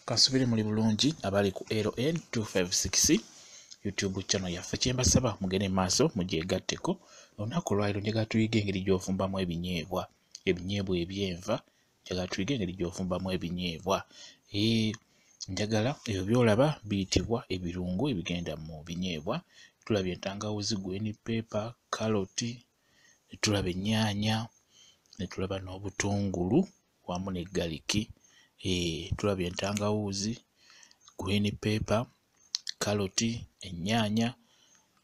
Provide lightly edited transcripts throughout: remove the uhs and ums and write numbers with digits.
Kasubire muli bulungi abali ku LN 256 YouTube channel yaffe. Kyembasaba mugende maaso mugyegatteko. Olunaku lwaliro njagala tuyige engeri gy'ofumbamu ebinyeebwa ebyenva. Njagala tuyige engeri gy'ofumbamu ebinyeebwa. Njagala ebyo byolaba biyitibwa ebirungo ebigenda mu binyeebwa. Tulabye entangawuzi, green pepper, karoti, tulaba ennyaanya, ne tulaba n'obutungulu wamu ne garlic. Tulabye entangawuzi, green pepper, karoti, ennyaanya,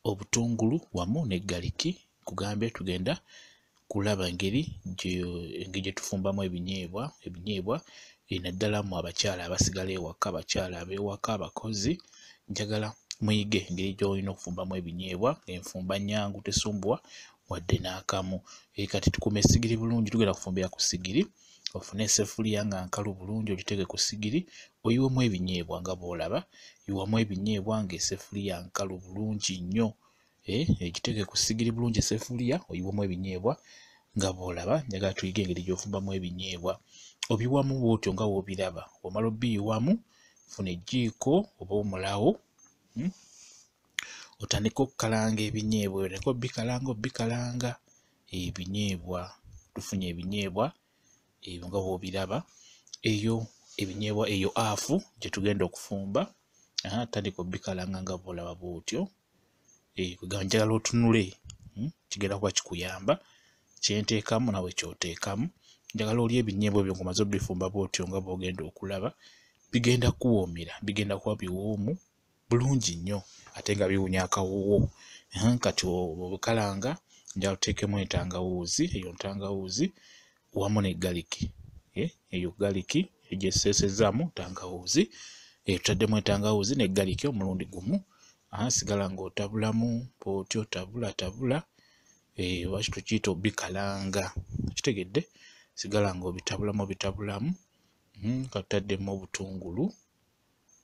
obutungulu wamu ne garlic. Kugambye tugenda kulaba engeri gye tufumbamu ebinyeebwa naddala mu abakyala abasigala ewaka, abakyala ab'ewaka, abakozi. Njagala muyige engeri gy'olina okufumbamu ebinyeebwa. Enfumba nnyangu, tesumbuwa wadde n'akamu. Kati tukume essigiri bulungi, tugenda kufumbira ku ssigiri. Ofune essefuliya nga nkalu bulungi, ogiteeke ku ssigiri, oyiwemu ebinyeebwa nga bw'olaba. Yiwamu ebinyeebwa ng'essefuliya nkalu bulungi nnyo. Egiteeke ku ssigiri bulungi essefuliya, oyiwemu ebinyeebwa nga bw'olaba. Njagala tuyige engeri gy'ofumbamu ebinyeebwa. Obiwamu bw'otyo nga bw'obiraba. Omala obiyiwamu, funa ejjiiko oba omulawo, otandika okukalanga ebinyeebwa. Otandika obikalanga ebinyeebwa. Tufunye ebinyeebwa ebyo nga bw'obiraba. Eyo ebinyeebwa eyo afu gye tugenda okufumba. Tandika obikalanga nga bw'olaba bw'otyo. Njagala otunule, kigenda kuba kikuyamba. Kyenteekamu nawe ky'oteekamu. Njagala olya ebinyeebwa ebyo ng'omaze obifumba bw'otyo nga bw'ogenda okulaba. Bigenda kuwoomera, bigenda kuba biwoomu bulungi nnyo ate nga biwunya akawoowo. Kati obukalanga, njagala oteekemu entangawuuzi, eyo ntangawuuzi wamu ne garlic. Eyo garlic egyeseesezaamu ntangawuuzi. Tutaddemu entangawuuzi ne garlic omulundi gumu. Sigala ng'otabulamu bw'otyo, tabula. Lwaki tukiyita obikalanga? Kitegedde? Sigala ng'obitabulamu. Katutaddemu obutungulu.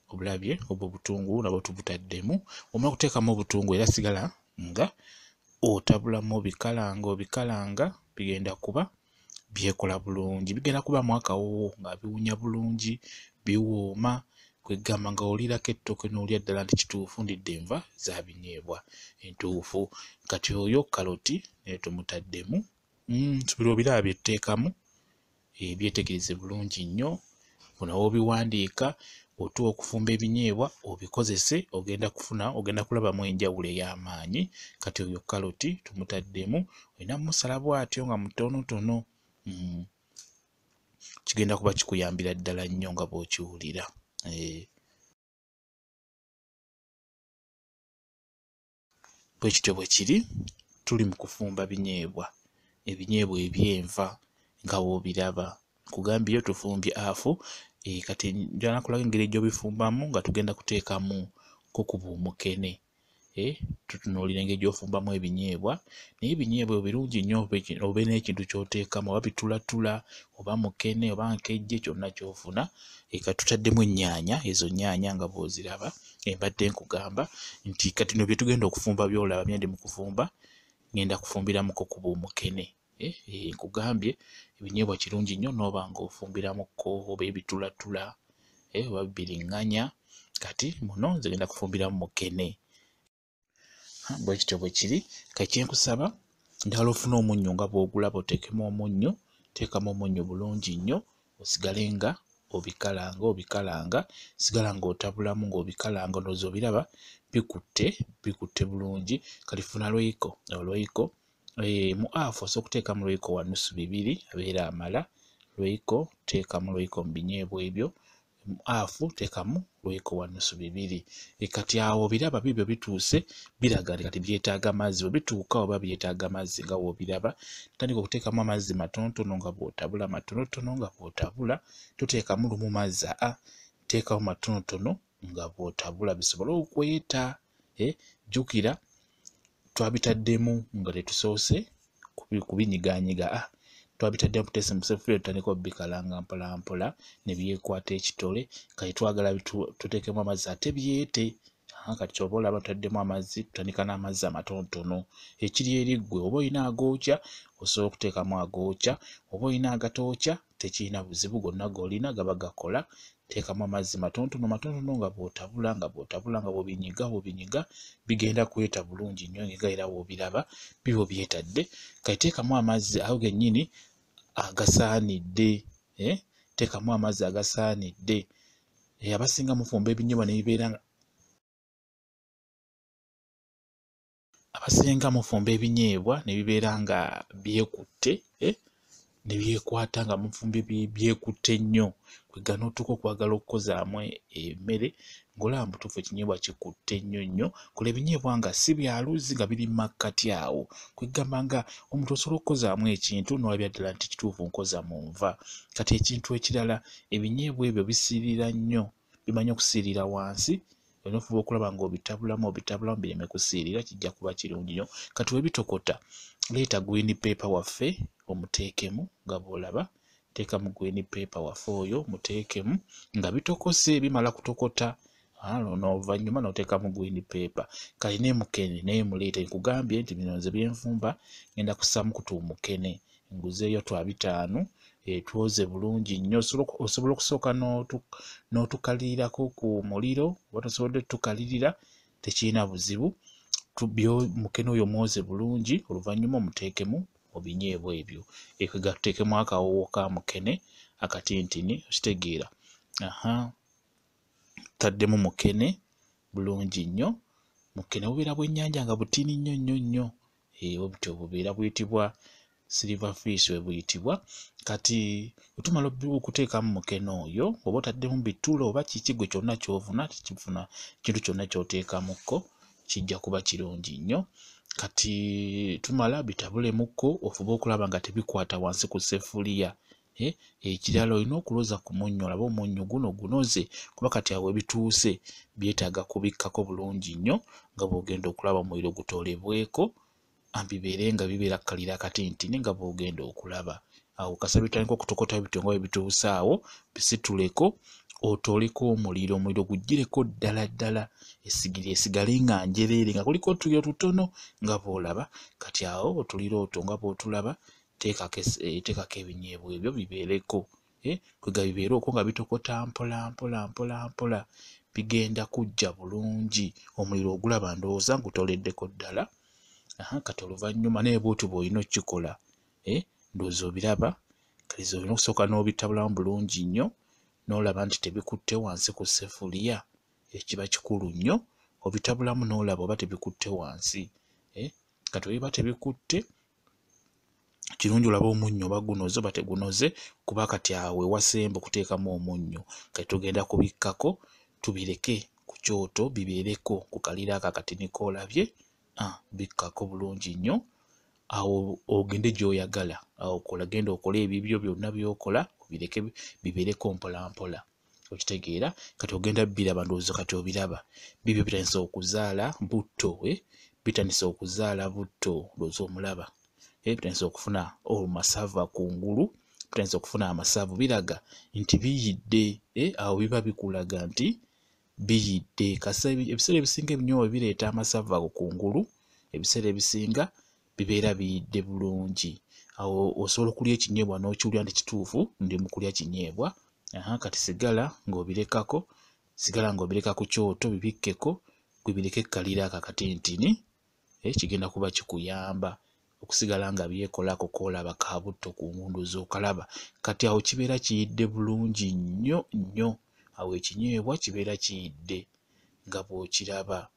Obulabye obwo obutungulu nabwo tubutaddemu. Omala okuteekamu obutungulu era sigala nga otabulamu obikalanga. Bigenda kuba byekola bulungi. Bigenda kubaamu akawoowo nga biwunya bulungi, biwooma. Kwegamba nga oliirako ettooke n'olya ddala nti kituufu ndidde enva za binyeebwa entuufu. Kati oyo karoti tumutaddemu. Buli obiraba bye tuteekamu byetegereze bulungi nnyo. Buno w'obiwandiika otuwa okufumba ebinyeebwa obikozese, ogenda kulabamu enjawulo ey'amaanyi. Kati oyo karoti tumutaddemu. Olina musala bw'atyo nga mutonotono. Kigenda kuba kikuyambira ddala nnyo nga bw'okiwulira. Bwe kityo bwe kiri, tuli mu kufumba ebinyeebwa ebyenva nga bw'obiraba. Kugambye iyo tufumbye afu. Kati njagala kulaga engeri gy'obifumbamu nga tugenda kuteekamu ko ku buumukene. Tutunuulira engeri gy'ofumbamu ebinyeebwa. Naye ebinyeebwa birungi nnyo obe n'ekintu ky'oteekamu, oba bitulatula oba mukene oba nkejje, kyonna ky'ofuna. Kati tutaddemu ennyaanya, ezo nnyaanya nga bw'oziraba. Mbadde nkugamba nti kati bino bye tugenda okufumba by'olaba bye ndi mu kufumba, ngenda kufumbiramuko ku buumukene. Nkugambye ebinyeebwa kirungi nnyo n'oba ng'ofumbiramuko oba ebitulatula oba bibiriŋŋanya. Kati muno nze ngenda kufumbiramu mukene. Bwe kityo bwe kiri. Kati kyenkusaba, njagala ofune omunnyo nga bw'ogulaba, oteekemu omunnyo. Teekamu omunnyo bulungi nnyo, osigale nga obikalanga. Sigala ng'otabulamu ng'obikalanga, ndowooza obiraba bikutte bulungi. Kati funa Royco. Mu afu osobola okuteekamu Royco wa nnusu 2 abeera amala. Royco, teekamu Royco mu binyeebwa ebyo. Mu afu teekamu Royco wa nnusu 2. Kati awo biraba bibyo bituuse, biraga kati byetaaga mazzi. Bwe bituuka oba byetaaga mazzi nga bw'obiraba, tandika okuteekamu amazzi matonotono nga bw'otabula, matonotono nga bw'otabula. Toteekamu lumu mazzi, teekamu matonotono nga bw'otabula bisobole okweta. Jjukira twabitaddemu nga tetusoose kubinyigaanyiga. Twabitaddemu tuteese mu ssefuliya, tutandika obikalanga mpolampola ne byekwata ekitole. Kati twagala tuteekemu amazzi ate byete. Kati ky'oba olaba tutaddemu amazzi, tutandika n'amazzi amatonotono. Ekiri eri ggwe, oba olina agookya osobola okuteekamu agookya, oba olina agatookya tekirina buzibu, gonna g'olina gaba gakola. teekamu amazzi matonotono nga bw'otabula nga bw'obinyiga bigenda kweta bulungi nnyo nga era bw'obiraba biba byetadde. Kati teekamu amazzi ago gennyini agasaanidde, teekamu amazzi agasaanidde. Abasinga mufumba ebinyeebwa ne bibeera nga byekutte, ne byekwata nga mufumba byekutte nnyo, kwegga n'otuuka okwagala okukozaamu emmere ng'olaba mutuufu ekinyeebwa kikutte nnyo. Kola ebinyeebwa nga si bya luzzi nga biri makkati awo, kweggamba nga omuntu osobola okukozaamu ekintu n'olabira ddala nti kituufu nkoza mu nva. Kati ekintu ekirala, ebinyeebwa ebyo bisiirira nnyo, bimanyi okusiirira wansi. Olina ofuba okulaba ng'obitabulamu bireme kusiirira, kijja kuba kirungi nnyo. Kati webitokota, leeta green paper waffe omuteekemu nga bw'olaba. Teekamu green paper waffe oyo muteekemu nga bitokose, bimala kutokota. N'oluvannyuma n'oteekamu green paper. Kale n'emukene naye muleete, nkugambye nti bino nze byenfumba ngenda kussaamu kutuumukene. Nguzeeyo twa 5 twoze bulungi nnyo. Osobola okusooka n'otukalirirako ku muliro, oba tosobodde tukalirira tekirina buzibu. Mukene oyo mwoze bulungi, oluvannyuma omuteekemu mu binyeebwa ebyo. Tuteekemu akawoowo ka mukene akatintini, okitegeera. Taddemu mukene bulungi nnyo. Mukene bubeera bw'ennyanja nga butini nnyo. Obutyo bubeera buyitibwa silver fish we buyitibwa. Kati otumala okuteekamu mukene oyo, oba otaddemu bitulo oba kiki gwe kyonna ky'ofuna, kifuna kintu kyonna ky'oteekamukko kijja kuba kirungi nnyo. Kati tumala bitabulемukko, ofube okulaba nga tebikwata wansi ku ssefuliya. Ekirala olina okuloza ku munnyo, olabe omunnyo guno gunoze, kuba kati awo ebituuse byetaaga kubikkako bulungi nnyo nga bw'ogenda okulaba omuliro gutoolebweko, bibeere nga bibeera kalira akatintini nga bw'ogenda okulaba. Awo kasa bitandika okutokota bityo nga bwe bituuse awo, bisituleko, otooleko omuliro gugireko ddala, essigiri esigale nga njereere nga kuliko otuyo tutono nga bw'olaba. Kati awo otuliro otwo nga bw'otulaba, teekako ebinyeebwa ebyo bibeereko. Kwegga bibeere okwo nga bitokota mpola, bigenda kujja bulungi. Omuliro ogulaba ndowooza ngutooleddeko ddala. Kati oluvannyuma naye bw'otyo bw'olina okukikola, ndowooza obiraba. Kati olina okusooka n'obitabulamu bulungi nnyo, n'olaba nti tebikutte wansi ku ssefuliya, ekiba kikulu nnyo. Obitabulamu n'olaba oba tebikutte wansi. Kati bwe tebikutte, kirungi olabe omunnyo oba gunoze oba tegunoze, kuba kati awo ewasemba okuteekamu omunnyo. Kati tugenda kubikkako, tubireke ku kyoto bibeereko ku kalira ako akatini koolabye. Bikkako bulungi nnyo. Awo ogende gy'oyagala. Awo genda okole ebibyo byonna by'okola, obireke bibeereko mpola. Okitegeera? Kati ogenda biraba, ndowooza kati obiraba. Bibyo bitandise okuzaala butto, ndowooza omulaba. Bitandise okufuna masava kungulu, bitandise okufuna amasavu, biraga nti biyidde. Awo biba bikulaga nti biyidde. Ebiseera ebisinga ebinyeebwa bireeta amasavu ago kungulu, ebiseera ebisinga bibeera biyidde bulungi. Awo osobola okulya ekinyeebwa n'okiwulira nti kituufu ndi mu kulya kinyeebwa. Kati sigala ng'obireka ku kyoto bibikkeko, gwe bireke kalira ako akatintini. Kigenda kuba kikuyamba okusigala nga byekolako koolaba ka butto ku ngundu z'okalaba. Kati awo kibeera kiyidde bulungi nnyo. Awo ekinyeebwa kibeera kiyidde nga bw'okiraba.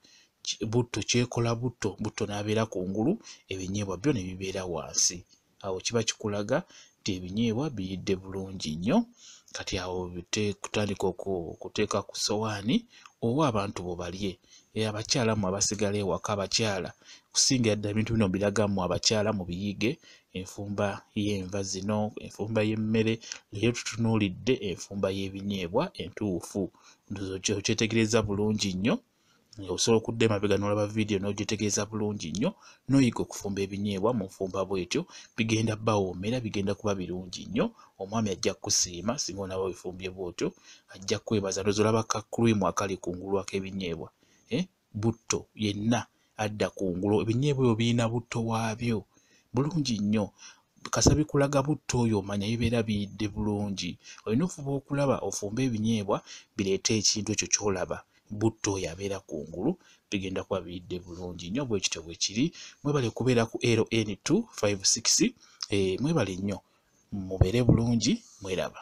Butto kyekola butto n'abeera kungulu, ebinyeebwa byo ne bibeera wansi. Awo kiba kikulaga nti ebinyeebwa biyidde bulungi nnyo. Kati awo kutandika okuteeka ku ssowaani owa abantu bo balye. Abakyala mmwe abasigala ewaka, abakyala kusinga ddala ebintu bino biragamu abakyala mu biyige. Enfumba y'enva zino, enfumba y'emmere, leero tutunuulidde enfumba y'ebinyeebwa entuufu. Okyetegereza bulungi nnyo. Osobola okudda emabega n'olaba vidiyo n'ogitegeeza bulungi nnyo, n'oyiga okufumba ebinyeebwa mu nfumba bw'etyo. Bigenda bawoomera, bigenda kuba birungi nnyo. Omwami ajja kusiima singa onaba obifumbye bw'otyo, ajja kwebaza. Ndowooza olaba ka cream akali kungulu ak'ebinyeebwa. Butto yenna adda kungulu. Ebinyeebwa ebyo birina butto waabyo bulungi nnyo. kasabi kulaga butto oyo omanya bibeera biyidde bulungi. Olina ofuba okulaba ofumbe ebinyeebwa bireete ekintu ekyo ky'olaba butto oyo abeera kungulu bigenda kuba biyidde bulungi nnyo. Bwe kityo bwe kiri. Mwebale kubeera ku LN256 mwebale nnyo mubeere bulungi mweraba.